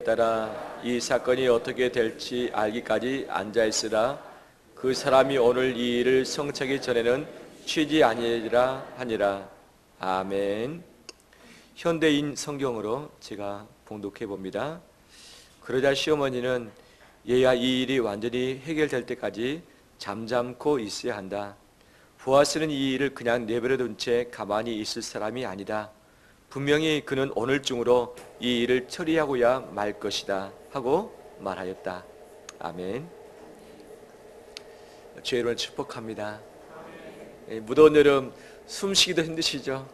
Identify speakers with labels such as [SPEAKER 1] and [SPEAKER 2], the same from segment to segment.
[SPEAKER 1] 따라 이 사건이 어떻게 될지 알기까지 앉아있으라. 그 사람이 오늘 이 일을 성취하기 전에는 쉬지 아니하리라 하니라. 아멘. 현대인 성경으로 제가 봉독해 봅니다. 그러자 시어머니는 얘야, 이 일이 완전히 해결될 때까지 잠잠고 있어야 한다. 보아스는 이 일을 그냥 내버려 둔 채 가만히 있을 사람이 아니다. 분명히 그는 오늘 중으로 이 일을 처리하고야 말 것이다 하고 말하였다. 아멘. 주의 이름을 축복합니다. 무더운 여름 숨쉬기도 힘드시죠?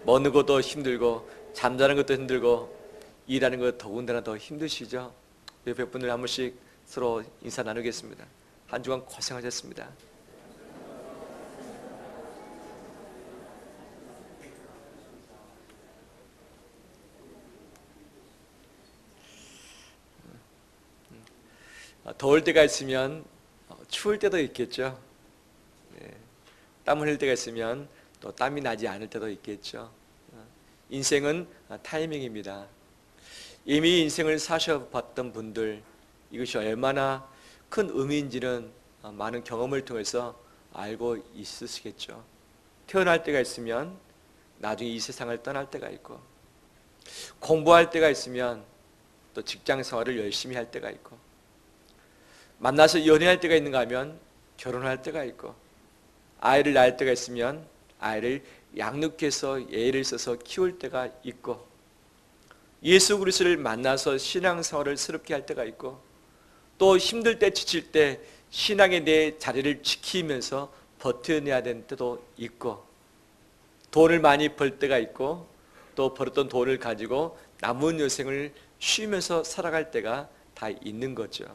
[SPEAKER 1] 먹는 것도 힘들고 잠자는 것도 힘들고 일하는 것 더군다나 더 힘드시죠? 옆에 분들 한 번씩 서로 인사 나누겠습니다. 한 주간 고생하셨습니다. 더울 때가 있으면 추울 때도 있겠죠. 땀 흘릴 때가 있으면 또 땀이 나지 않을 때도 있겠죠. 인생은 타이밍입니다. 이미 인생을 사셔봤던 분들, 이것이 얼마나 큰 의미인지는 많은 경험을 통해서 알고 있으시겠죠. 태어날 때가 있으면 나중에 이 세상을 떠날 때가 있고, 공부할 때가 있으면 또 직장 생활을 열심히 할 때가 있고, 만나서 연애할 때가 있는가 하면 결혼할 때가 있고, 아이를 낳을 때가 있으면 아이를 양육해서 예를 써서 키울 때가 있고, 예수 그리스도를 만나서 신앙생활을 새롭게 할 때가 있고, 또 힘들 때 지칠 때 신앙의 내 자리를 지키면서 버텨내야 되는 때도 있고, 돈을 많이 벌 때가 있고, 또 벌었던 돈을 가지고 남은 여생을 쉬면서 살아갈 때가 다 있는 거죠.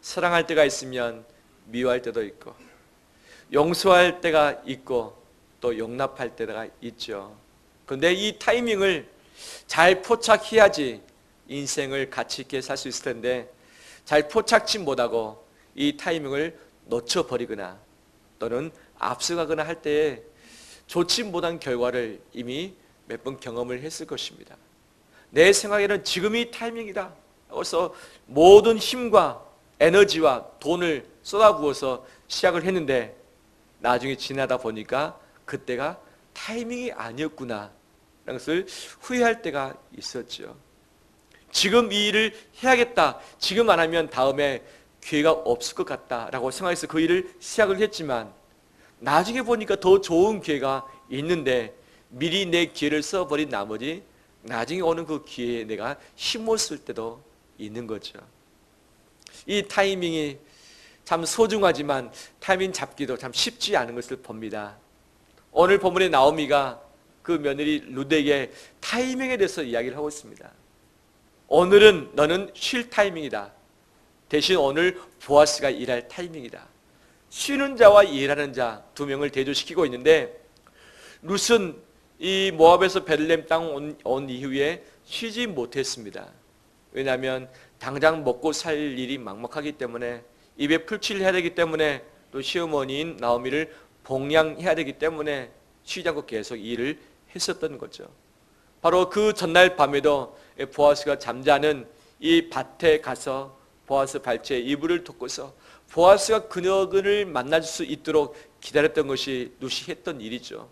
[SPEAKER 1] 사랑할 때가 있으면 미워할 때도 있고, 용서할 때가 있고, 또 용납할 때가 있죠. 그런데 이 타이밍을 잘 포착해야지 인생을 가치 있게 살 수 있을 텐데, 잘 포착지 못하고 이 타이밍을 놓쳐버리거나 또는 앞서가거나 할 때에 좋지 못한 결과를 이미 몇 번 경험을 했을 것입니다. 내 생각에는 지금이 타이밍이다. 그래서 모든 힘과 에너지와 돈을 쏟아부어서 시작을 했는데 나중에 지나다 보니까 그때가 타이밍이 아니었구나 라는 것을 후회할 때가 있었죠. 지금 이 일을 해야겠다, 지금 안 하면 다음에 기회가 없을 것 같다라고 생각해서 그 일을 시작을 했지만 나중에 보니까 더 좋은 기회가 있는데 미리 내 기회를 써버린 나머지 나중에 오는 그 기회에 내가 힘없을 때도 있는 거죠. 이 타이밍이 참 소중하지만 타이밍 잡기도 참 쉽지 않은 것을 봅니다. 오늘 본문의 나오미가 그 며느리 룻에게 타이밍에 대해서 이야기를 하고 있습니다. 오늘은 너는 쉴 타이밍이다. 대신 오늘 보아스가 일할 타이밍이다. 쉬는 자와 일하는 자 두 명을 대조시키고 있는데, 룻은 이 모압에서 베들레헴 땅 온 이후에 쉬지 못했습니다. 왜냐하면 당장 먹고 살 일이 막막하기 때문에, 입에 풀칠을 해야 되기 때문에, 또 시어머니인 나오미를 봉양해야 되기 때문에 쉬지 않고 계속 일을 했었던 거죠. 바로 그 전날 밤에도 보아스가 잠자는 이 밭에 가서 보아스 발치에 이불을 덮고서 보아스가 그녀를 만날 수 있도록 기다렸던 것이 룻이 했던 일이죠.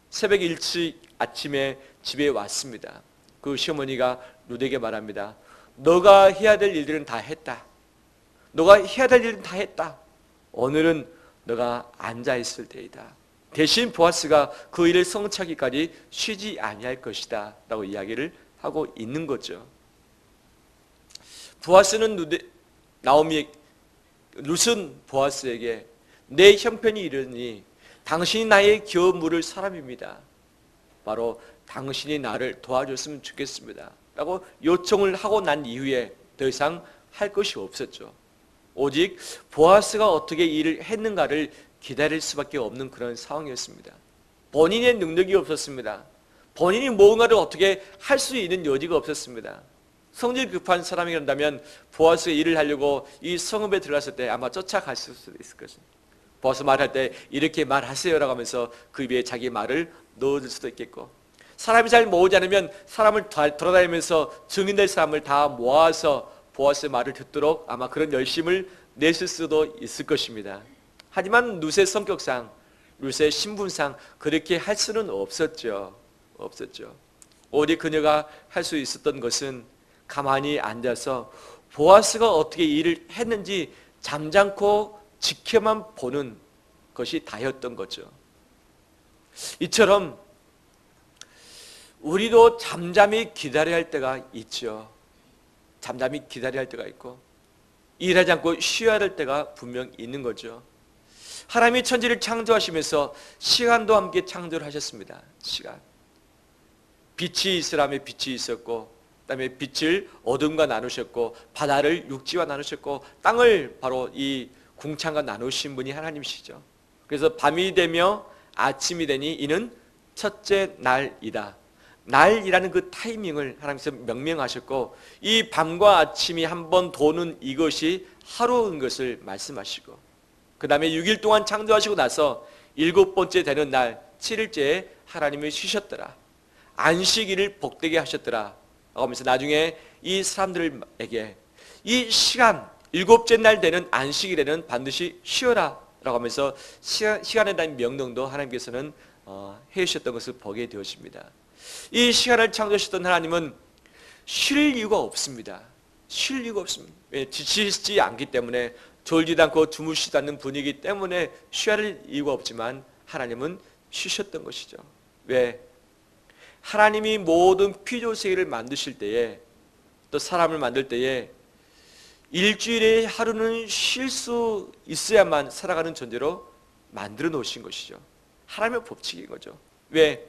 [SPEAKER 1] 새벽 일찍 아침에 집에 왔습니다. 그 시어머니가 룻에게 말합니다. 너가 해야 될 일들은 다 했다. 너가 해야 될 일은 다 했다. 오늘은 너가 앉아있을 때이다. 대신 보아스가 그 일을 성취하기까지 쉬지 아니할 것이다 라고 이야기를 하고 있는 거죠. 보아스는 룻은 보아스에게 내 형편이 이르니 당신이 나의 겨우 물을 사람입니다. 바로 당신이 나를 도와줬으면 좋겠습니다 라고 요청을 하고 난 이후에 더 이상 할 것이 없었죠. 오직 보아스가 어떻게 일을 했는가를 기다릴 수밖에 없는 그런 상황이었습니다. 본인의 능력이 없었습니다. 본인이 뭔가를 어떻게 할 수 있는 여지가 없었습니다. 성질 급한 사람이란다면 보아스가 일을 하려고 이 성읍에 들어갔을 때 아마 쫓아갔을 수도 있을 것입니다. 보아스 말할 때 이렇게 말하세요라고 하면서 그 입에 자기 말을 넣어줄 수도 있겠고, 사람이 잘 모으지 않으면 사람을 돌아다니면서 증인될 사람을 다 모아서 보아스의 말을 듣도록 아마 그런 열심을 냈을 수도 있을 것입니다. 하지만 룻의 성격상, 룻의 신분상 그렇게 할 수는 없었죠. 오직 그녀가 할 수 있었던 것은 가만히 앉아서 보아스가 어떻게 일을 했는지 잠잠코 지켜만 보는 것이 다였던 거죠. 이처럼 우리도 잠잠히 기다려야 할 때가 있죠. 잠잠히 기다려야 할 때가 있고 일하지 않고 쉬어야 할 때가 분명 있는 거죠. 하나님이 천지를 창조하시면서 시간도 함께 창조를 하셨습니다. 시간. 빛이 있으라며 빛이 있었고, 그다음에 빛을 어둠과 나누셨고, 바다를 육지와 나누셨고, 땅을 바로 이 궁창과 나누신 분이 하나님이시죠. 그래서 밤이 되며 아침이 되니 이는 첫째 날이다. 날이라는 그 타이밍을 하나님께서 명명하셨고, 이 밤과 아침이 한번 도는 이것이 하루인 것을 말씀하시고, 그 다음에 6일 동안 창조하시고 나서 7번째 되는 날 7일째에 하나님이 쉬셨더라. 안식일을 복되게 하셨더라 라고 하면서 나중에 이 사람들에게 이 시간 7째 날 되는 안식일에는 반드시 쉬어라 라고 하면서 시간에 대한 명령도 하나님께서는 해주셨던 것을 보게 되었습니다. 이 시간을 창조하셨던 하나님은 쉴 이유가 없습니다. 쉴 이유가 없습니다. 지치지 않기 때문에, 졸지도 않고 주무시지 않는 분위기 때문에 쉬어야 할 이유가 없지만 하나님은 쉬셨던 것이죠. 왜? 하나님이 모든 피조세계를 만드실 때에, 또 사람을 만들 때에 일주일에 하루는 쉴 수 있어야만 살아가는 존재로 만들어 놓으신 것이죠. 하나님의 법칙인 거죠. 왜?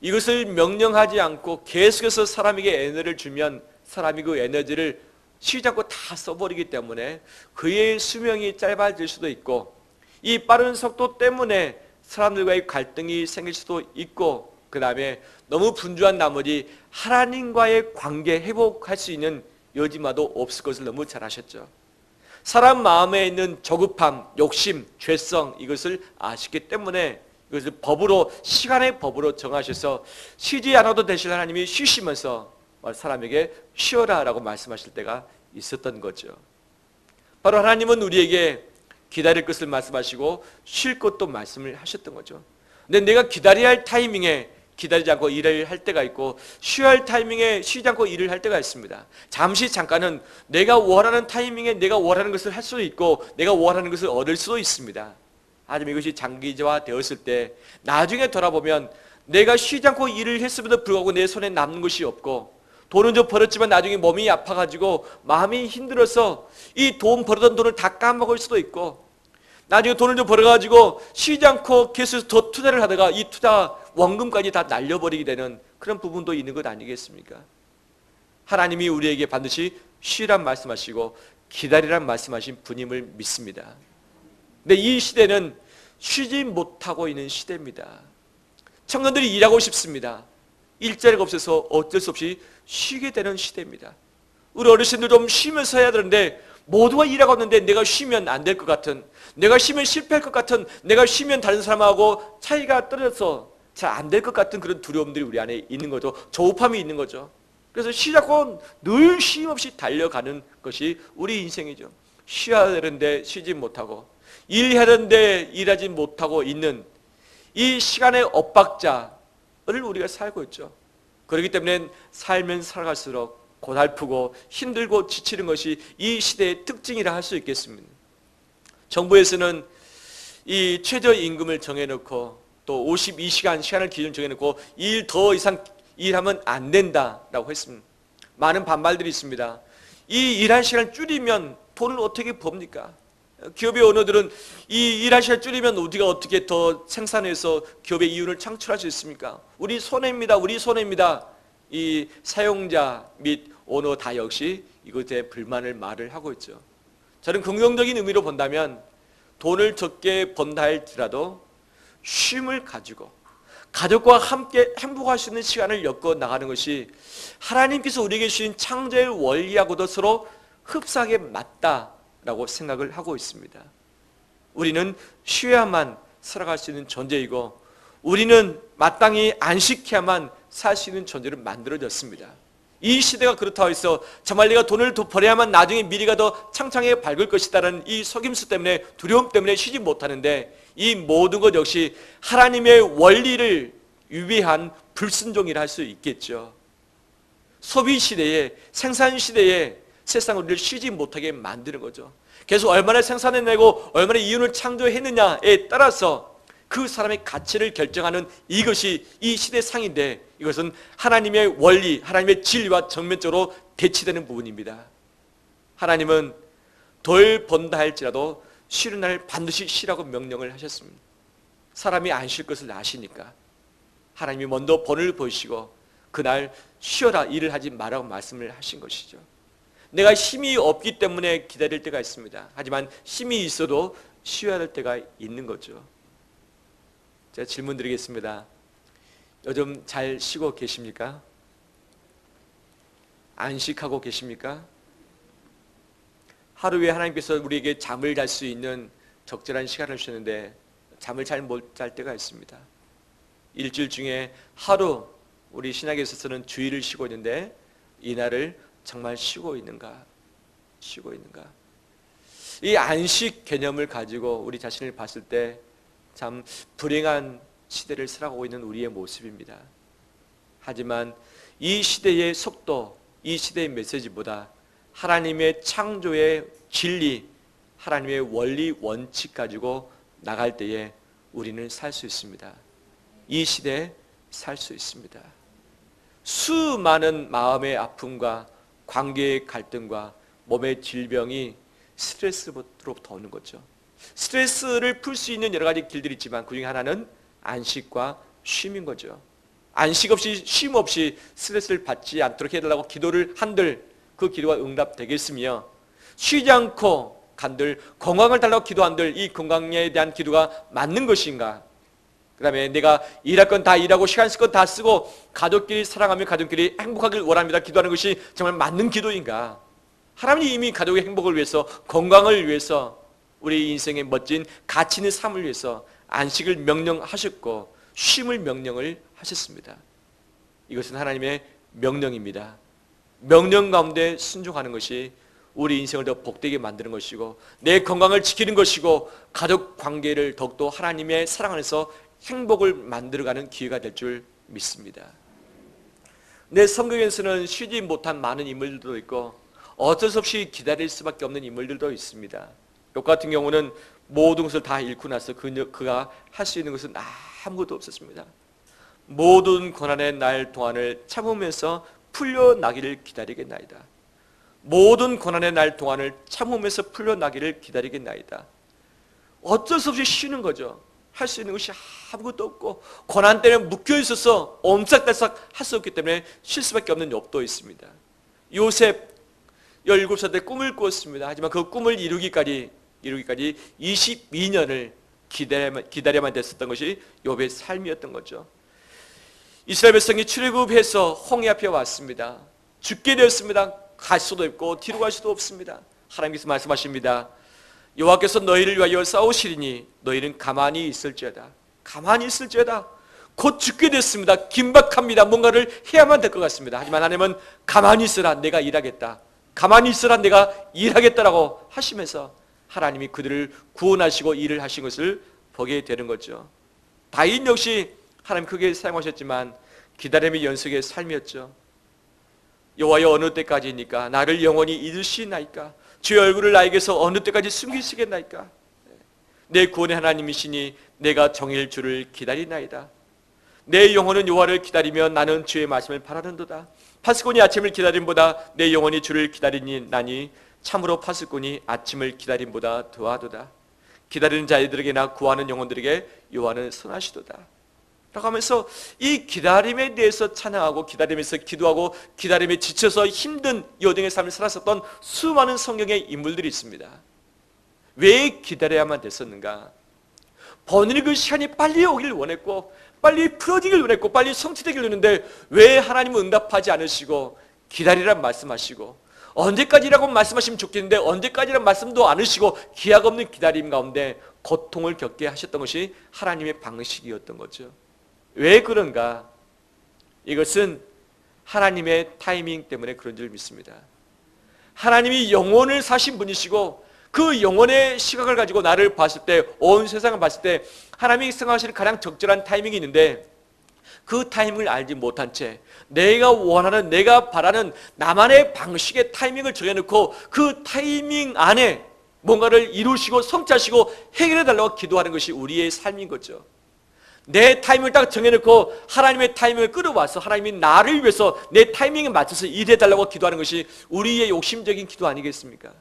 [SPEAKER 1] 이것을 명령하지 않고 계속해서 사람에게 에너지를 주면 사람이 그 에너지를 쉬지 않고 다 써버리기 때문에 그의 수명이 짧아질 수도 있고, 이 빠른 속도 때문에 사람들과의 갈등이 생길 수도 있고, 그 다음에 너무 분주한 나머지 하나님과의 관계 회복할 수 있는 여지마도 없을 것을 너무 잘 아셨죠. 사람 마음에 있는 저급함, 욕심, 죄성, 이것을 아시기 때문에 이것을 법으로, 시간의 법으로 정하셔서 쉬지 않아도 되실 하나님이 쉬시면서 사람에게 쉬어라 라고 말씀하실 때가 있었던 거죠. 바로 하나님은 우리에게 기다릴 것을 말씀하시고 쉴 것도 말씀을 하셨던 거죠. 근데 내가 기다려야 할 타이밍에 기다리지 않고 일을 할 때가 있고, 쉬어야 할 타이밍에 쉬지 않고 일을 할 때가 있습니다. 잠시 잠깐은 내가 원하는 타이밍에 내가 원하는 것을 할 수도 있고, 내가 원하는 것을 얻을 수도 있습니다. 하지만 이것이 장기화 되었을 때 나중에 돌아보면 내가 쉬지 않고 일을 했음에도 불구하고 내 손에 남는 것이 없고, 돈은 좀 벌었지만 나중에 몸이 아파가지고 마음이 힘들어서 이 돈 벌었던 돈을 다 까먹을 수도 있고, 나중에 돈을 좀 벌어가지고 쉬지 않고 계속 더 투자를 하다가 이 투자 원금까지 다 날려버리게 되는 그런 부분도 있는 것 아니겠습니까? 하나님이 우리에게 반드시 쉬란 말씀하시고 기다리란 말씀하신 분임을 믿습니다. 근데 이 시대는 쉬지 못하고 있는 시대입니다. 청년들이 일하고 싶습니다. 일자리가 없어서 어쩔 수 없이 쉬게 되는 시대입니다. 우리 어르신들 좀 쉬면서 해야 되는데 모두가 일하고 있는데 내가 쉬면 안 될 것 같은, 내가 쉬면 실패할 것 같은, 내가 쉬면 다른 사람하고 차이가 떨어져서 잘 안 될 것 같은 그런 두려움들이 우리 안에 있는 거죠. 조급함이 있는 거죠. 그래서 쉬자고 늘 쉼 없이 달려가는 것이 우리 인생이죠. 쉬어야 되는데 쉬지 못하고, 일해야 되는데 일하지 못하고 있는 이 시간의 엇박자를 우리가 살고 있죠. 그렇기 때문에 살면 살아갈수록 고달프고 힘들고 지치는 것이 이 시대의 특징이라 할 수 있겠습니다. 정부에서는 이 최저임금을 정해놓고 또 52시간 시간을 기준 정해놓고 일 더 이상 일하면 안 된다라고 했습니다. 많은 반발들이 있습니다. 이 일한 시간을 줄이면 돈을 어떻게 법니까? 기업의 오너들은 이 일한 시간을 줄이면 우리가 어떻게 더 생산해서 기업의 이윤을 창출할 수 있습니까? 우리 손해입니다. 우리 손해입니다. 이 사용자 및 오너 다 역시 이것에 불만을 말을 하고 있죠. 저는 긍정적인 의미로 본다면 돈을 적게 번다 할지라도 쉼을 가지고 가족과 함께 행복할 수 있는 시간을 엮어 나가는 것이 하나님께서 우리에게 주신 창조의 원리하고도 서로 흡사하게 맞다라고 생각을 하고 있습니다. 우리는 쉬어야만 살아갈 수 있는 존재이고, 우리는 마땅히 안식해야만 살 수 있는 존재로 만들어졌습니다. 이 시대가 그렇다고 해서 정말 내가 돈을 더 벌어야만 나중에 미래가 더 창창하게 밝을 것이다라는 이 속임수 때문에, 두려움 때문에 쉬지 못하는데, 이 모든 것 역시 하나님의 원리를 위배한 불순종이라 할 수 있겠죠. 소비 시대에, 생산 시대에 세상 우리를 쉬지 못하게 만드는 거죠. 계속 얼마나 생산해내고 얼마나 이윤을 창조했느냐에 따라서 그 사람의 가치를 결정하는 이것이 이 시대 상인데, 이것은 하나님의 원리, 하나님의 진리와 정면적으로 대치되는 부분입니다. 하나님은 덜 번다 할지라도 쉬는 날 반드시 쉬라고 명령을 하셨습니다. 사람이 안 쉴 것을 아시니까 하나님이 먼저 번을 보시고 그날 쉬어라, 일을 하지 말라고 말씀을 하신 것이죠. 내가 힘이 없기 때문에 기다릴 때가 있습니다. 하지만 힘이 있어도 쉬어야 할 때가 있는 거죠. 제가 질문 드리겠습니다. 요즘 잘 쉬고 계십니까? 안식하고 계십니까? 하루에 하나님께서 우리에게 잠을 잘 수 있는 적절한 시간을 주셨는데 잠을 잘 못 잘 때가 있습니다. 일주일 중에 하루 우리 신약에 있어서는 주일을 쉬고 있는데 이날을 정말 쉬고 있는가? 쉬고 있는가? 이 안식 개념을 가지고 우리 자신을 봤을 때 참 불행한 시대를 살아가고 있는 우리의 모습입니다. 하지만 이 시대의 속도, 이 시대의 메시지보다 하나님의 창조의 진리, 하나님의 원리, 원칙 가지고 나갈 때에 우리는 살 수 있습니다. 이 시대에 살 수 있습니다. 수많은 마음의 아픔과 관계의 갈등과 몸의 질병이 스트레스로부터 오는 거죠. 스트레스를 풀 수 있는 여러 가지 길들이 있지만 그 중에 하나는 안식과 쉼인 거죠. 안식 없이 쉼 없이 스트레스를 받지 않도록 해달라고 기도를 한들 그 기도가 응답되겠으며, 쉬지 않고 간들 건강을 달라고 기도한들 이 건강에 대한 기도가 맞는 것인가? 그 다음에 내가 일할 건 다 일하고 시간 쓸 건 다 쓰고 가족끼리 사랑하며 가족끼리 행복하길 원합니다 기도하는 것이 정말 맞는 기도인가? 하나님이 이미 가족의 행복을 위해서, 건강을 위해서, 우리 인생의 멋진 가치 있는 삶을 위해서 안식을 명령하셨고 쉼을 명령을 하셨습니다. 이것은 하나님의 명령입니다. 명령 가운데 순종하는 것이 우리 인생을 더 복되게 만드는 것이고 내 건강을 지키는 것이고 가족 관계를 더욱더 하나님의 사랑 안에서 행복을 만들어가는 기회가 될 줄 믿습니다. 내 성경에서는 쉬지 못한 많은 인물들도 있고 어쩔 수 없이 기다릴 수밖에 없는 인물들도 있습니다. 욥 같은 경우는 모든 것을 다 잃고 나서 그가 할 수 있는 것은 아무것도 없었습니다. 모든 고난의 날 동안을 참으면서 풀려나기를 기다리겠나이다. 모든 고난의 날 동안을 참으면서 풀려나기를 기다리겠나이다. 어쩔 수 없이 쉬는 거죠. 할 수 있는 것이 아무것도 없고 고난 때문에 묶여있어서 옴짝달싹 할 수 없기 때문에 쉴 수밖에 없는 욥도 있습니다. 요셉 17살 때 꿈을 꾸었습니다. 하지만 그 꿈을 이루기까지 22년을 기다려야만 됐었던 것이 욥의 삶이었던 거죠. 이스라엘 백성이 출애굽해서 홍해 앞에 왔습니다. 죽게 되었습니다. 갈 수도 없고 뒤로 갈 수도 없습니다. 하나님께서 말씀하십니다. 여호와께서 너희를 위하여 싸우시리니 너희는 가만히 있을지어다. 가만히 있을지어다. 곧 죽게 됐습니다. 긴박합니다. 뭔가를 해야만 될 것 같습니다. 하지만 하나님은 가만히 있으라, 내가 일하겠다. 가만히 있으라, 내가 일하겠다라고 하시면서 하나님이 그들을 구원하시고 일을 하신 것을 보게 되는 거죠. 다윗 역시 하나님 크게 사용하셨지만 기다림의 연속의 삶이었죠. 여호와여 어느 때까지입니까? 나를 영원히 잊으시나이까? 주의 얼굴을 나에게서 어느 때까지 숨기시겠나이까? 내 구원의 하나님이시니 내가 정일 주를 기다리나이다. 내 영혼은 여호와를 기다리며 나는 주의 말씀을 바라는도다. 파수꾼이 아침을 기다림보다 내 영혼이 주를 기다리니 나니 참으로 파수꾼이 아침을 기다림보다 더하도다. 기다리는 자들에게나 구하는 영혼들에게 여호와는 선하시도다. 라고 하면서 이 기다림에 대해서 찬양하고 기다림에서 기도하고 기다림에 지쳐서 힘든 여정의 삶을 살았었던 수많은 성경의 인물들이 있습니다. 왜 기다려야만 됐었는가? 본인이 그 시간이 빨리 오길 원했고 빨리 풀어지길 원했고 빨리 성취되길 원했는데 왜 하나님은 응답하지 않으시고 기다리란 말씀하시고 언제까지라고 말씀하시면 좋겠는데 언제까지란 말씀도 않으시고 기약 없는 기다림 가운데 고통을 겪게 하셨던 것이 하나님의 방식이었던 거죠. 왜 그런가? 이것은 하나님의 타이밍 때문에 그런 줄 믿습니다. 하나님이 영원을 사신 분이시고 그 영원의 시각을 가지고 나를 봤을 때, 온 세상을 봤을 때 하나님이 생각하시는 가장 적절한 타이밍이 있는데, 그 타이밍을 알지 못한 채 내가 원하는, 내가 바라는 나만의 방식의 타이밍을 정해놓고 그 타이밍 안에 뭔가를 이루시고 성취하시고 해결해달라고 기도하는 것이 우리의 삶인 거죠. 내 타이밍을 딱 정해놓고 하나님의 타이밍을 끌어와서 하나님이 나를 위해서 내 타이밍에 맞춰서 일해달라고 기도하는 것이 우리의 욕심적인 기도 아니겠습니까?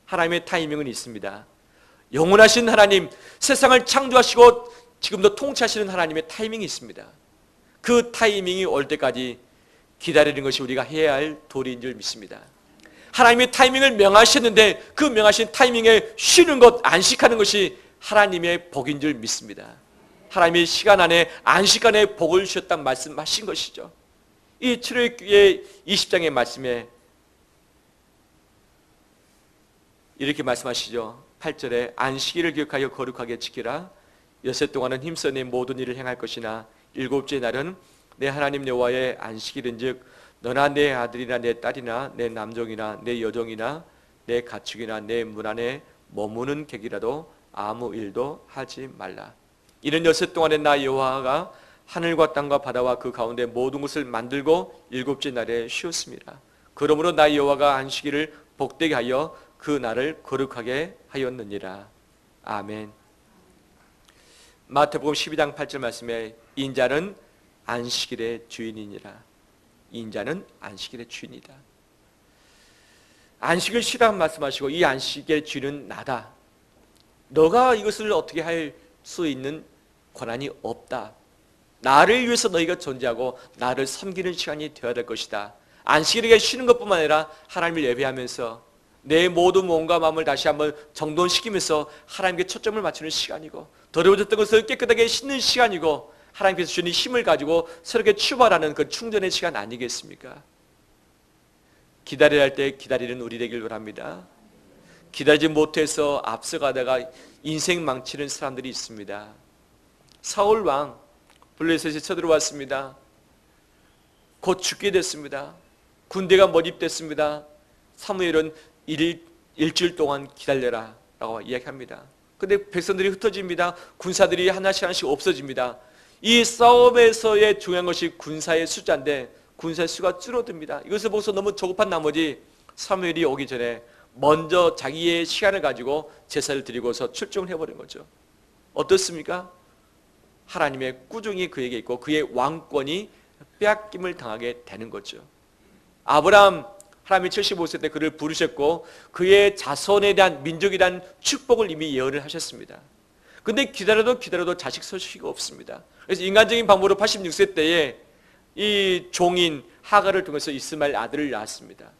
[SPEAKER 1] 하나님의 타이밍은 있습니다. 영원하신 하나님, 세상을 창조하시고 지금도 통치하시는 하나님의 타이밍이 있습니다. 그 타이밍이 올 때까지 기다리는 것이 우리가 해야 할 도리인 줄 믿습니다. 하나님의 타이밍을 명하셨는데 그 명하신 타이밍에 쉬는 것, 안식하는 것이 하나님의 복인 줄 믿습니다. 하나님의 시간 안에, 안식 안에 복을 주셨다는 말씀하신 것이죠. 이 출애굽기의 20장의 말씀에 이렇게 말씀하시죠. 8절에 안식일을 기억하여 거룩하게 지키라. 여섯 동안은 힘써 내 모든 일을 행할 것이나 일곱째 날은 내 하나님 여호와의 안식일은즉 너나 내 아들이나 내 딸이나 내 남종이나 내 여종이나 내 가축이나 내 문 안에 머무는 객이라도 아무 일도 하지 말라. 이는 여섯 동안에 나 여호와가 하늘과 땅과 바다와 그 가운데 모든 것을 만들고 일곱째 날에 쉬었습니다. 그러므로 나 여호와가 안식일을 복되게 하여 그 날을 거룩하게 하였느니라. 아멘. 마태복음 12장 8절 말씀에 인자는 안식일의 주인이니라. 인자는 안식일의 주인이다. 안식을 쉬라고 말씀하시고 이 안식의 주인은 나다. 너가 이것을 어떻게 할 수 있는 권한이 없다. 나를 위해서 너희가 존재하고 나를 섬기는 시간이 되어야 될 것이다. 안식일에 쉬는 것뿐만 아니라 하나님을 예배하면서 내 모든 몸과 마음을 다시 한번 정돈시키면서 하나님께 초점을 맞추는 시간이고, 더러워졌던 것을 깨끗하게 씻는 시간이고, 하나님께서 주신 힘을 가지고 새롭게 출발하는 그 충전의 시간 아니겠습니까? 기다려야 할 때 기다리는 우리 되길 바랍니다. 기다리지 못해서 앞서가다가 인생 망치는 사람들이 있습니다. 사울 왕 블레셋에 쳐들어왔습니다. 곧 죽게 됐습니다. 군대가 모집됐습니다. 사무엘은 일주일 동안 기다려라 라고 이야기합니다. 그런데 백성들이 흩어집니다. 군사들이 하나씩 하나씩 없어집니다. 이 싸움에서의 중요한 것이 군사의 숫자인데 군사의 수가 줄어듭니다. 이것을 보고서 너무 조급한 나머지 사무엘이 오기 전에 먼저 자기의 시간을 가지고 제사를 드리고서 출정을 해버린 거죠. 어떻습니까? 하나님의 꾸중이 그에게 있고 그의 왕권이 빼앗김을 당하게 되는 거죠. 아브라함, 하나님이 75세 때 그를 부르셨고 그의 자손에 대한, 민족에 대한 축복을 이미 예언을 하셨습니다. 근데 기다려도 자식 소식이 없습니다. 그래서 인간적인 방법으로 86세 때에 이 종인 하가를 통해서 이스마엘 아들을 낳았습니다.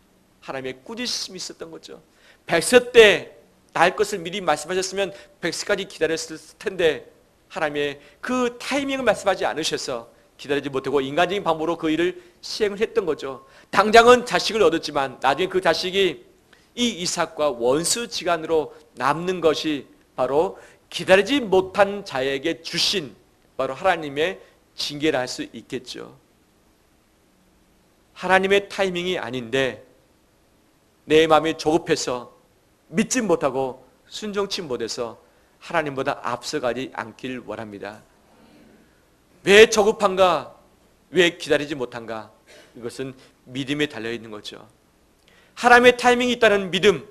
[SPEAKER 1] 하나님의 꾸짖음이 있었던 거죠. 100세 때 낳을 것을 미리 말씀하셨으면 100세까지 기다렸을 텐데 하나님의 그 타이밍을 말씀하지 않으셔서 기다리지 못하고 인간적인 방법으로 그 일을 시행을 했던 거죠. 당장은 자식을 얻었지만 나중에 그 자식이 이 이삭과 원수지간으로 남는 것이 바로 기다리지 못한 자에게 주신 바로 하나님의 징계라 할 수 있겠죠. 하나님의 타이밍이 아닌데 내 마음이 조급해서 믿지 못하고 순종치 못해서 하나님보다 앞서가지 않길 원합니다. 왜 조급한가? 왜 기다리지 못한가? 이것은 믿음에 달려있는 거죠. 하나님의 타이밍이 있다는 믿음,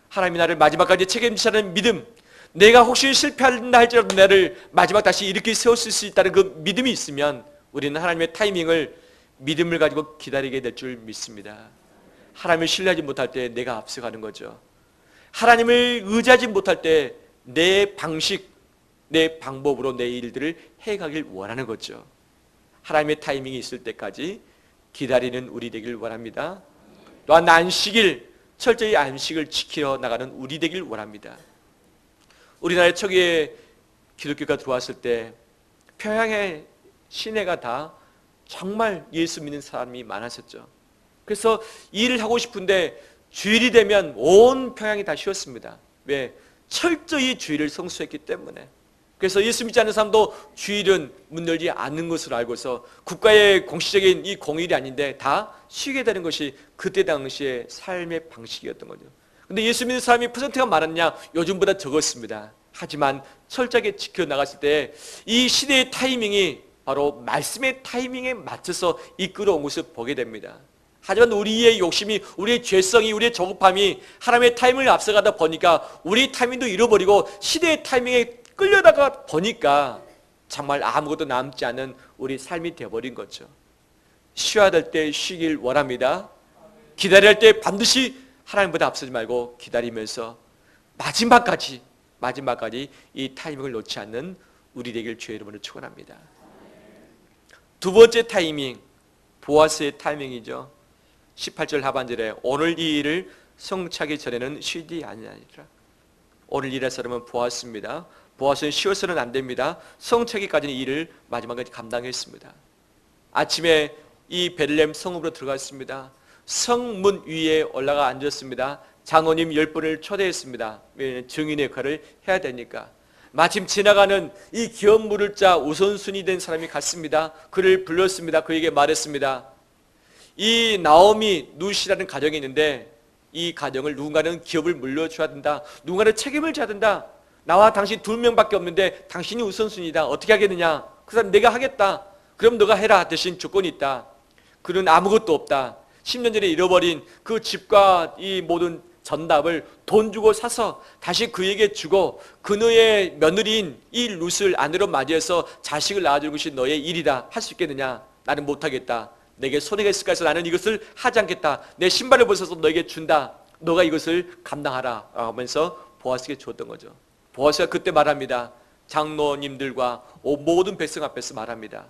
[SPEAKER 1] 하나님이 나를 마지막까지 책임지시는 믿음, 내가 혹시 실패한다 할지라도 나를 마지막 다시 이렇게 세웠을 수 있다는 그 믿음이 있으면 우리는 하나님의 타이밍을, 믿음을 가지고 기다리게 될 줄 믿습니다. 하나님을 신뢰하지 못할 때 내가 앞서가는 거죠. 하나님을 의지하지 못할 때 내 방식, 내 방법으로 내 일들을 해가길 원하는 거죠. 하나님의 타이밍이 있을 때까지 기다리는 우리 되길 원합니다. 또한 안식일, 철저히 안식을 지켜 나가는 우리 되길 원합니다. 우리나라에 초기에 기독교가 들어왔을 때 평양의 시내가 다 정말 예수 믿는 사람이 많았었죠. 그래서 일을 하고 싶은데 주일이 되면 온 평양이 다 쉬었습니다. 왜? 철저히 주일을 성수했기 때문에. 그래서 예수 믿지 않는 사람도 주일은 문 열지 않는 것으로 알고서 국가의 공식적인 이 공휴일이 아닌데 다 쉬게 되는 것이 그때 당시의 삶의 방식이었던 거죠. 근데 예수 믿는 사람이 퍼센트가 많았냐? 요즘보다 적었습니다. 하지만 철저하게 지켜나갔을 때 이 시대의 타이밍이 바로 말씀의 타이밍에 맞춰서 이끌어온 것을 보게 됩니다. 하지만 우리의 욕심이, 우리의 죄성이, 우리의 조급함이 하나님의 타이밍을 앞서가다 보니까 우리 타이밍도 잃어버리고 시대의 타이밍에 끌려다가 보니까 정말 아무것도 남지 않은 우리 삶이 되어버린 거죠. 쉬어야 될 때 쉬길 원합니다. 기다려야 할 때 반드시 하나님보다 앞서지 말고 기다리면서 마지막까지 이 타이밍을 놓지 않는 우리 되길 주의 이름으로 축원합니다. 두 번째 타이밍, 보아스의 타이밍이죠. 18절 하반절에 오늘 이 일을 성취하기 전에는 쉬지 아니하리라. 오늘 일할 사람은 보아스입니다. 보아스는 쉬어서는 안 됩니다. 성취하기까지는 이 일을 마지막까지 감당했습니다. 아침에 이 베들레헴 성읍으로 들어갔습니다. 성문 위에 올라가 앉았습니다. 장로님 10분을 초대했습니다. 증인의 역할을 해야 되니까. 마침 지나가는 이 기업 물을 자 우선순위 된 사람이 갔습니다. 그를 불렀습니다. 그에게 말했습니다. 이 나오미 룻이라는 가정이 있는데 이 가정을 누군가는 기업을 물려줘야 된다. 누군가는 책임을 져야 된다. 나와 당신 2명밖에 없는데 당신이 우선순위다. 어떻게 하겠느냐? 그 사람 내가 하겠다. 그럼 너가 해라. 대신 조건이 있다. 그는 아무것도 없다. 10년 전에 잃어버린 그 집과 이 모든 전답을 돈 주고 사서 다시 그에게 주고 그녀의 며느리인 이 룻을 아내로 맞이해서 자식을 낳아주는 것이 너의 일이다. 할 수 있겠느냐? 나는 못하겠다. 내게 손해가 있을까 해서 나는 이것을 하지 않겠다. 내 신발을 벗어서 너에게 준다. 너가 이것을 감당하라 하면서 보아스에게 주었던 거죠. 보아스가 그때 말합니다. 장로님들과 모든 백성 앞에서 말합니다.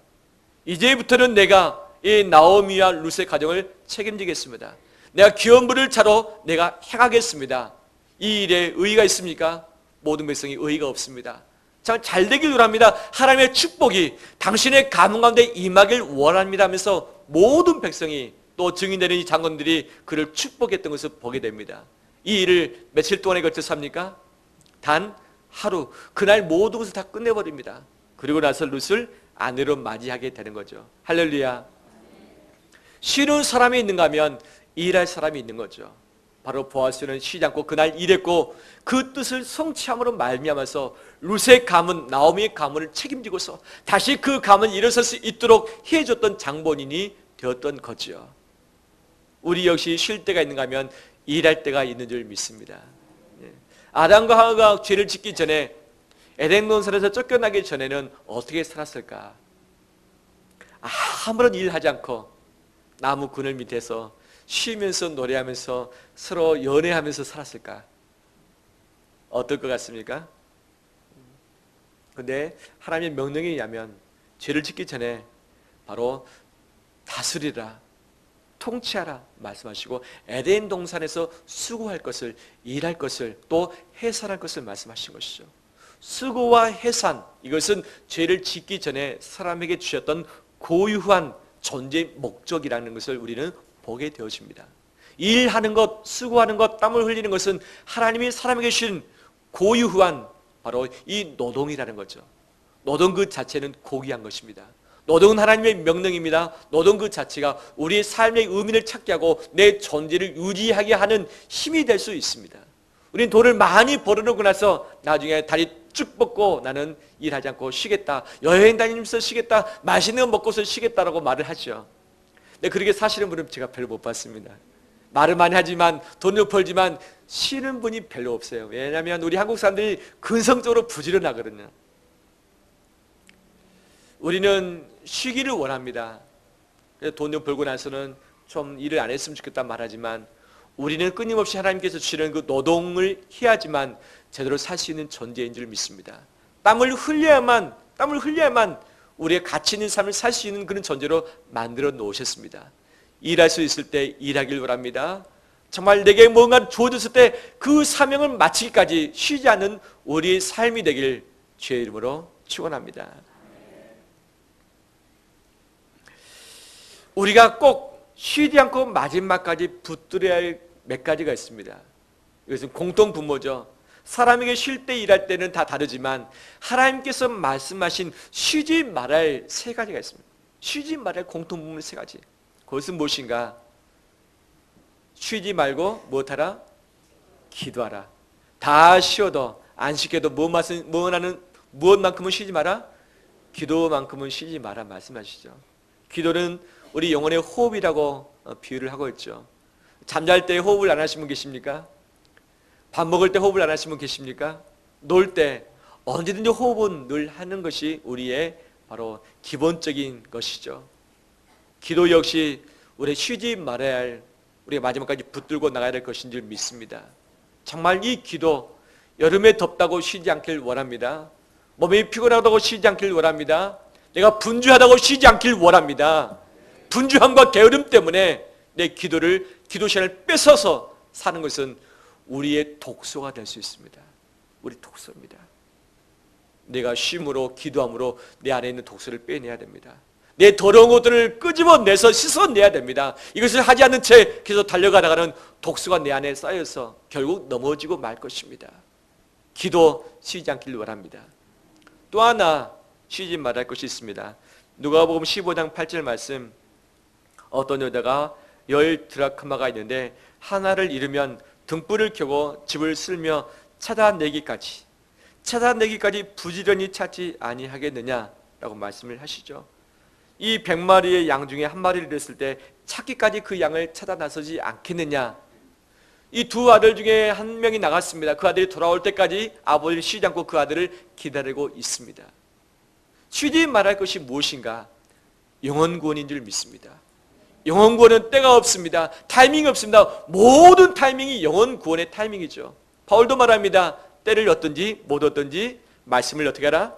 [SPEAKER 1] 이제부터는 내가 이 나오미와 룻의 가정을 책임지겠습니다. 내가 기업물을 차로 내가 행하겠습니다. 이 일에 의의가 있습니까? 모든 백성이 의의가 없습니다. 참 잘되길 원합니다. 하나님의 축복이 당신의 가문 가운데 임하길 원합니다 하면서 모든 백성이 또 증인되는 이 장관들이 그를 축복했던 것을 보게 됩니다. 이 일을 며칠 동안에 걸쳐서 합니까? 단 하루, 그날 모든 것을 다 끝내버립니다. 그리고 나서 룻을 아내로 맞이하게 되는 거죠. 할렐루야. 쉬는 사람이 있는가 하면 일할 사람이 있는 거죠. 바로 보아스는 쉬지 않고 그날 일했고 그 뜻을 성취함으로 말미암아서 룻의 가문, 나오미의 가문을 책임지고서 다시 그 가문이 일어설 수 있도록 해줬던 장본인이 되었던 거죠. 우리 역시 쉴 때가 있는가 하면 일할 때가 있는 줄 믿습니다. 아담과 하와가 죄를 짓기 전에 에덴 동산에서 쫓겨나기 전에는 어떻게 살았을까? 아무런 일하지 않고 나무 그늘 밑에서 쉬면서 노래하면서 서로 연애하면서 살았을까? 어떨 것 같습니까? 그런데 하나님의 명령에 의하면 죄를 짓기 전에 바로 다스리라, 통치하라 말씀하시고 에덴 동산에서 수고할 것을, 일할 것을, 또 해산할 것을 말씀하신 것이죠. 수고와 해산, 이것은 죄를 짓기 전에 사람에게 주셨던 고유한 존재의 목적이라는 것을 우리는 보게 되어집니다. 일하는 것, 수고하는 것, 땀을 흘리는 것은 하나님이 사람에게 주신 고유한 바로 이 노동이라는 거죠. 노동 그 자체는 고귀한 것입니다. 노동은 하나님의 명령입니다. 노동 그 자체가 우리의 삶의 의미를 찾게 하고 내 존재를 유지하게 하는 힘이 될 수 있습니다. 우리는 돈을 많이 벌어놓고 나서 나중에 다리 쭉 뻗고 나는 일하지 않고 쉬겠다. 여행 다니면서 쉬겠다. 맛있는 거 먹고서 쉬겠다라고 말을 하죠. 근데 그렇게 사시는 분은 제가 별로 못 봤습니다. 말을 많이 하지만 돈을 벌지만 쉬는 분이 별로 없어요. 왜냐하면 우리 한국 사람들이 근성적으로 부지런하거든요. 우리는 쉬기를 원합니다. 그래서 돈을 벌고 나서는 좀 일을 안 했으면 좋겠다 말하지만 우리는 끊임없이 하나님께서 주시는 그 노동을 해야지만 제대로 살 수 있는 존재인 줄 믿습니다. 땀을 흘려야만 우리의 가치 있는 삶을 살 수 있는 그런 존재로 만들어 놓으셨습니다. 일할 수 있을 때 일하길 원합니다. 정말 내게 뭔가 주어졌을 때 그 사명을 마치기까지 쉬지 않는 우리의 삶이 되길 주의 이름으로 축원합니다. 우리가 꼭 쉬지 않고 마지막까지 붙들어야 할 몇 가지가 있습니다. 이것은 공통 분모죠. 사람에게 쉴 때 일할 때는 다 다르지만 하나님께서 말씀하신 쉬지 말할 세 가지가 있습니다. 쉬지 말할 공통부분 세 가지. 그것은 무엇인가? 쉬지 말고 무엇하라? 기도하라. 다 쉬어도 안 쉬게도 무엇만큼은 쉬지 마라? 기도만큼은 쉬지 마라 말씀하시죠. 기도는 우리 영혼의 호흡이라고 비유를 하고 있죠. 잠잘 때 호흡을 안 하시는 분 계십니까? 밥 먹을 때 호흡을 안 하시는 분 계십니까? 놀 때 언제든지 호흡은 늘 하는 것이 우리의 바로 기본적인 것이죠. 기도 역시 우리 쉬지 말아야 할, 우리가 마지막까지 붙들고 나가야 될 것인 줄 믿습니다. 정말 이 기도, 여름에 덥다고 쉬지 않길 원합니다. 몸이 피곤하다고 쉬지 않길 원합니다. 내가 분주하다고 쉬지 않길 원합니다. 분주함과 게으름 때문에 내 기도 시간을 뺏어서 사는 것은 우리의 독소가 될 수 있습니다. 우리 독소입니다. 내가 쉼으로 기도함으로 내 안에 있는 독소를 빼내야 됩니다. 내 더러운 것들을 끄집어내서 씻어내야 됩니다. 이것을 하지 않는 채 계속 달려가다가는 독소가 내 안에 쌓여서 결국 넘어지고 말 것입니다. 기도 쉬지 않길 원합니다. 또 하나 쉬지 말할 것이 있습니다. 누가복음 15장 8절 말씀, 어떤 여자가 10 드라크마가 있는데 하나를 잃으면 등불을 켜고 집을 쓸며 찾아내기까지 부지런히 찾지 아니하겠느냐라고 말씀을 하시죠. 이 100마리의 양 중에 한 마리를 잃었을 때 찾기까지 그 양을 찾아 나서지 않겠느냐. 이 두 아들 중에 한 명이 나갔습니다. 그 아들이 돌아올 때까지 아버지를 쉬지 않고 그 아들을 기다리고 있습니다. 쉬지 말할 것이 무엇인가? 영혼 구원인 줄 믿습니다. 영혼 구원은 때가 없습니다. 타이밍이 없습니다. 모든 타이밍이 영혼 구원의 타이밍이죠. 바울도 말합니다. 때를 얻든지 못 얻든지 말씀을 어떻게 하라?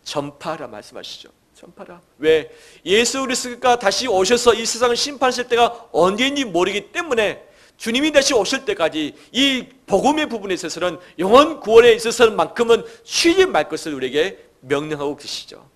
[SPEAKER 1] 전파하라 말씀하시죠. 전파하라. 왜? 예수 그리스도가 다시 오셔서 이 세상을 심판하실 때가 언제인지 모르기 때문에 주님이 다시 오실 때까지 이 복음의 부분에 있어서는 영혼 구원에 있어서만큼은 쉬지 말 것을 우리에게 명령하고 계시죠.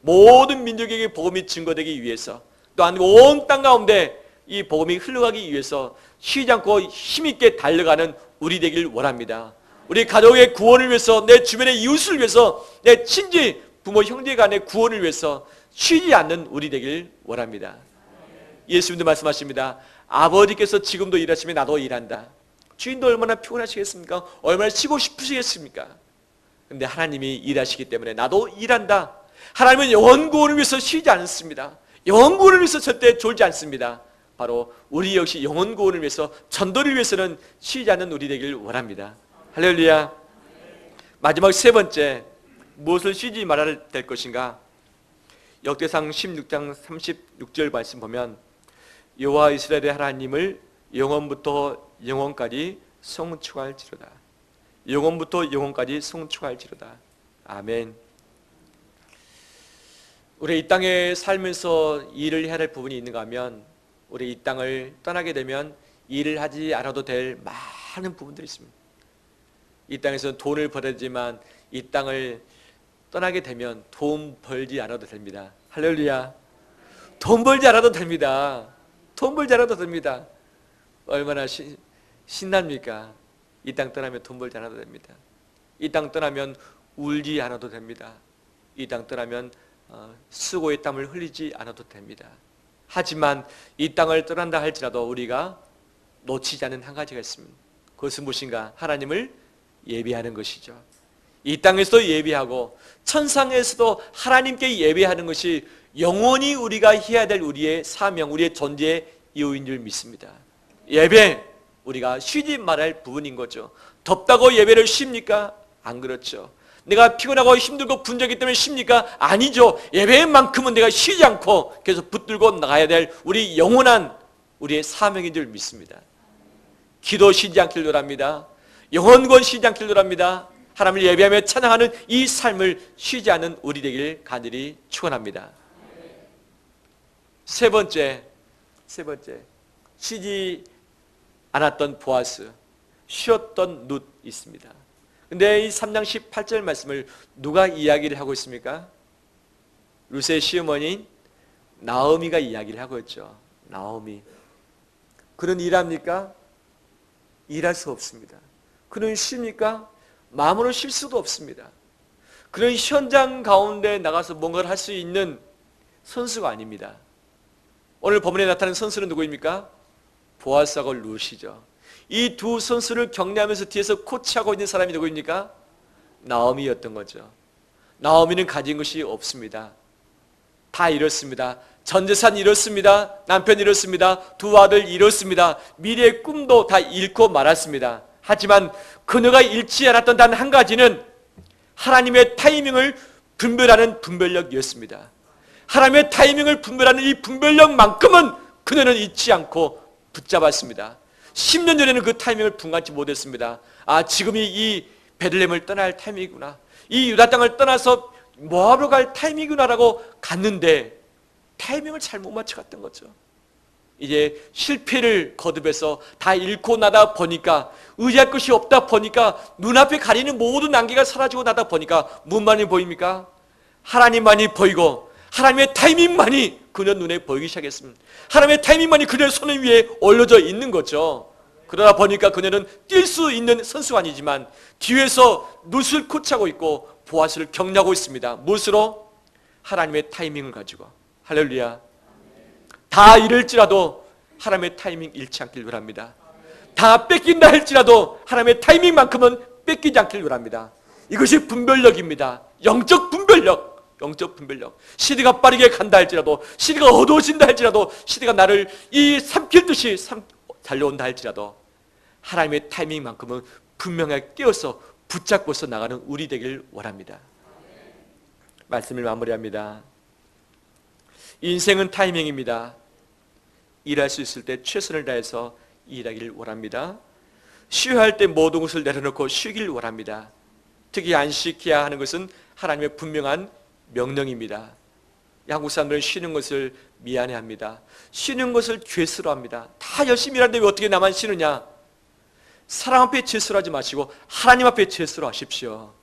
[SPEAKER 1] 모든 민족에게 복음이 증거되기 위해서, 또한 온 땅 가운데 이 복음이 흘러가기 위해서 쉬지 않고 힘있게 달려가는 우리 되길 원합니다. 우리 가족의 구원을 위해서, 내 주변의 이웃을 위해서, 내 친지 부모 형제 간의 구원을 위해서 쉬지 않는 우리 되길 원합니다. 예수님도 말씀하십니다. 아버지께서 지금도 일하시면 나도 일한다. 주인도 얼마나 피곤하시겠습니까? 얼마나 쉬고 싶으시겠습니까? 그런데 하나님이 일하시기 때문에 나도 일한다. 하나님은 영혼 구원을 위해서 쉬지 않습니다. 영혼 구원을 위해서 절대 졸지 않습니다. 바로 우리 역시 영혼 구원을 위해서, 전도를 위해서는 쉬지 않는 우리 되길 원합니다. 할렐루야. 마지막 세 번째, 무엇을 쉬지 말아야 될 것인가? 역대상 16장 36절 말씀 보면 여호와 이스라엘의 하나님을 영원부터 영원까지 송축할지로다. 영원부터 영원까지 송축할지로다. 아멘. 우리 이 땅에 살면서 일을 해야 될 부분이 있는가 하면, 우리 이 땅을 떠나게 되면 일을 하지 않아도 될 많은 부분들이 있습니다. 이 땅에서 돈을 벌어야 되지만 이 땅을 떠나게 되면 돈 벌지 않아도 됩니다. 할렐루야. 돈 벌지 않아도 됩니다. 돈 벌지 않아도 됩니다. 얼마나 신납니까? 이 땅 떠나면 돈 벌지 않아도 됩니다. 이 땅 떠나면 울지 않아도 됩니다. 이 땅 떠나면 수고의 땀을 흘리지 않아도 됩니다. 하지만 이 땅을 떠난다 할지라도 우리가 놓치지 않는 한 가지가 있습니다. 그것은 무엇인가? 하나님을 예배하는 것이죠. 이 땅에서도 예배하고 천상에서도 하나님께 예배하는 것이 영원히 우리가 해야 될 우리의 사명, 우리의 존재의 이유인 줄 믿습니다. 예배, 우리가 쉬지 말할 부분인 거죠. 덥다고 예배를 쉽니까? 안 그렇죠. 내가 피곤하고 힘들고 분주하기 때문에 쉽니까? 아니죠. 예배만큼은 내가 쉬지 않고 계속 붙들고 나가야 될 우리 영원한 우리의 사명인 줄 믿습니다. 기도 쉬지 않길 원합니다. 영혼권 쉬지 않길 원합니다. 하나님을 예배하며 찬양하는 이 삶을 쉬지 않는 우리 되길 간절히 축원합니다. 세 번째, 쉬지 않았던 보아스, 쉬었던 룻 있습니다. 근데 이 3장 18절 말씀을 누가 이야기를 하고 있습니까? 룻의 시어머니인 나오미가 이야기를 하고 있죠. 나오미. 그는 일합니까? 일할 수 없습니다. 그는 쉽니까? 마음으로 쉴 수도 없습니다. 그런 현장 가운데 나가서 뭔가를 할 수 있는 선수가 아닙니다. 오늘 본문에 나타난 선수는 누구입니까? 보아스하고 룻이죠. 이 두 선수를 격려하면서 뒤에서 코치하고 있는 사람이 누구입니까? 나오미였던 거죠. 나오미는 가진 것이 없습니다. 다 잃었습니다. 전 재산 잃었습니다. 남편 잃었습니다. 두 아들 잃었습니다. 미래의 꿈도 다 잃고 말았습니다. 하지만 그녀가 잃지 않았던 단 한 가지는 하나님의 타이밍을 분별하는 분별력이었습니다. 하나님의 타이밍을 분별하는 이 분별력만큼은 그녀는 잊지 않고 붙잡았습니다. 10년 전에는 그 타이밍을 분간치 못했습니다. 아, 지금이 이 베들레헴을 떠날 타이밍이구나, 이 유다 땅을 떠나서 모압으로 갈 타이밍이구나라고 갔는데 타이밍을 잘못 맞춰갔던 거죠. 이제 실패를 거듭해서 다 잃고 나다 보니까, 의지할 것이 없다 보니까, 눈앞에 가리는 모든 안개가 사라지고 나다 보니까 무엇만이 보입니까? 하나님만이 보이고 하나님의 타이밍만이 그녀 눈에 보이기 시작했습니다. 하나님의 타이밍만이 그녀의 손 위에 올려져 있는 거죠. 그러다 보니까 그녀는 뛸 수 있는 선수가 아니지만 뒤에서 룻을 코치하고 있고 보아스를 격려하고 있습니다. 무엇으로? 하나님의 타이밍을 가지고. 할렐루야. 다 잃을지라도 하나님의 타이밍 잃지 않길 바랍니다. 다 뺏긴다 할지라도 하나님의 타이밍만큼은 뺏기지 않길 바랍니다. 이것이 분별력입니다. 영적 분별력. 영적 분별력. 시대가 빠르게 간다 할지라도, 시대가 어두워진다 할지라도, 시대가 나를 이 삼킬 듯이 달려온다 할지라도 하나님의 타이밍만큼은 분명하게 깨어서 붙잡고서 나가는 우리 되길 원합니다. 말씀을 마무리합니다. 인생은 타이밍입니다. 일할 수 있을 때 최선을 다해서 일하길 원합니다. 쉬어야 할 때 모든 것을 내려놓고 쉬길 원합니다. 특히 안식해야 하는 것은 하나님의 분명한 명령입니다. 한국 사람들은 쉬는 것을 미안해합니다. 쉬는 것을 죄스러워합니다. 다 열심히 일하는데 왜 어떻게 나만 쉬느냐? 사람 앞에 죄스러워하지 마시고 하나님 앞에 죄스러워하십시오.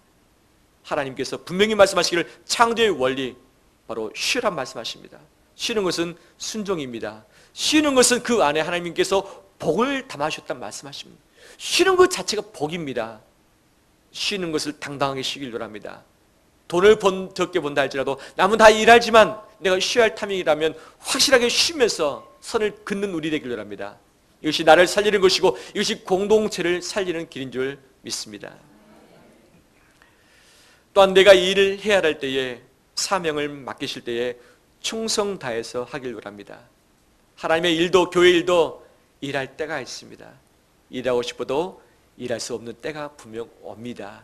[SPEAKER 1] 하나님께서 분명히 말씀하시기를 창조의 원리, 바로 쉬란 말씀하십니다. 쉬는 것은 순종입니다. 쉬는 것은 그 안에 하나님께서 복을 담아주셨다는 말씀하십니다. 쉬는 것 자체가 복입니다. 쉬는 것을 당당하게 쉬길 바랍니다. 돈을 적게 번다 할지라도 남은 다 일하지만 내가 쉬어야 할 타이밍이라면 확실하게 쉬면서 선을 긋는 우리 되길 바랍니다. 이것이 나를 살리는 것이고 이것이 공동체를 살리는 길인 줄 믿습니다. 또한 내가 일을 해야 할 때에, 사명을 맡기실 때에 충성 다해서 하길 바랍니다. 하나님의 일도 교회 일도 일할 때가 있습니다. 일하고 싶어도 일할 수 없는 때가 분명 옵니다.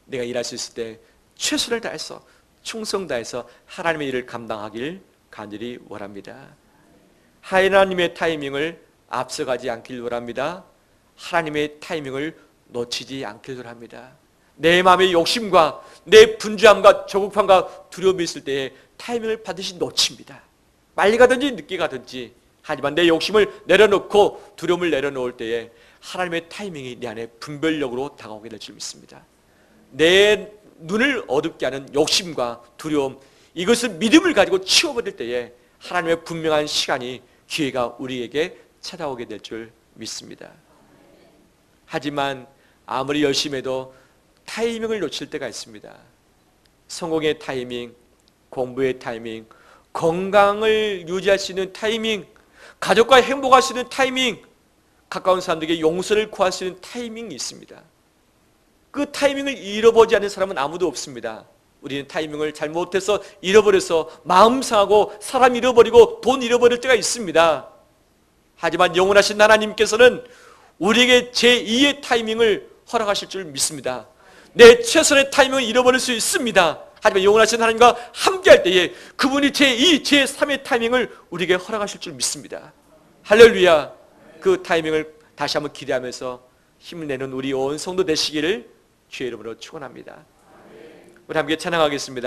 [SPEAKER 1] 내가 일할 수 있을 때 최선을 다해서 충성 다해서 하나님의 일을 감당하길 간절히 원합니다. 하나님의 타이밍을 앞서가지 않길 원합니다. 하나님의 타이밍을 놓치지 않길 원합니다. 내 마음의 욕심과 내 분주함과 조급함과 두려움이 있을 때에 타이밍을 반드시 놓칩니다. 빨리 가든지 늦게 가든지. 하지만 내 욕심을 내려놓고 두려움을 내려놓을 때에 하나님의 타이밍이 내 안에 분별력으로 다가오게 될 줄 믿습니다. 내 눈을 어둡게 하는 욕심과 두려움, 이것을 믿음을 가지고 치워버릴 때에 하나님의 분명한 시간이, 기회가 우리에게 찾아오게 될 줄 믿습니다. 하지만 아무리 열심히 해도 타이밍을 놓칠 때가 있습니다. 성공의 타이밍, 공부의 타이밍, 건강을 유지할 수 있는 타이밍, 가족과 행복할 수 있는 타이밍, 가까운 사람들에게 용서를 구할 수 있는 타이밍이 있습니다. 그 타이밍을 잃어버리지 않는 사람은 아무도 없습니다. 우리는 타이밍을 잘못해서 잃어버려서 마음 상하고 사람 잃어버리고 돈 잃어버릴 때가 있습니다. 하지만 영원하신 하나님께서는 우리에게 제2의 타이밍을 허락하실 줄 믿습니다. 내 최선의 타이밍을 잃어버릴 수 있습니다. 하지만 영원하신 하나님과 함께할 때에 그분이 제2, 제3의 타이밍을 우리에게 허락하실 줄 믿습니다. 할렐루야. 그 타이밍을 다시 한번 기대하면서 힘을 내는 우리 온 성도 되시기를 주의 이름으로 축원합니다. 우리 함께 찬양하겠습니다.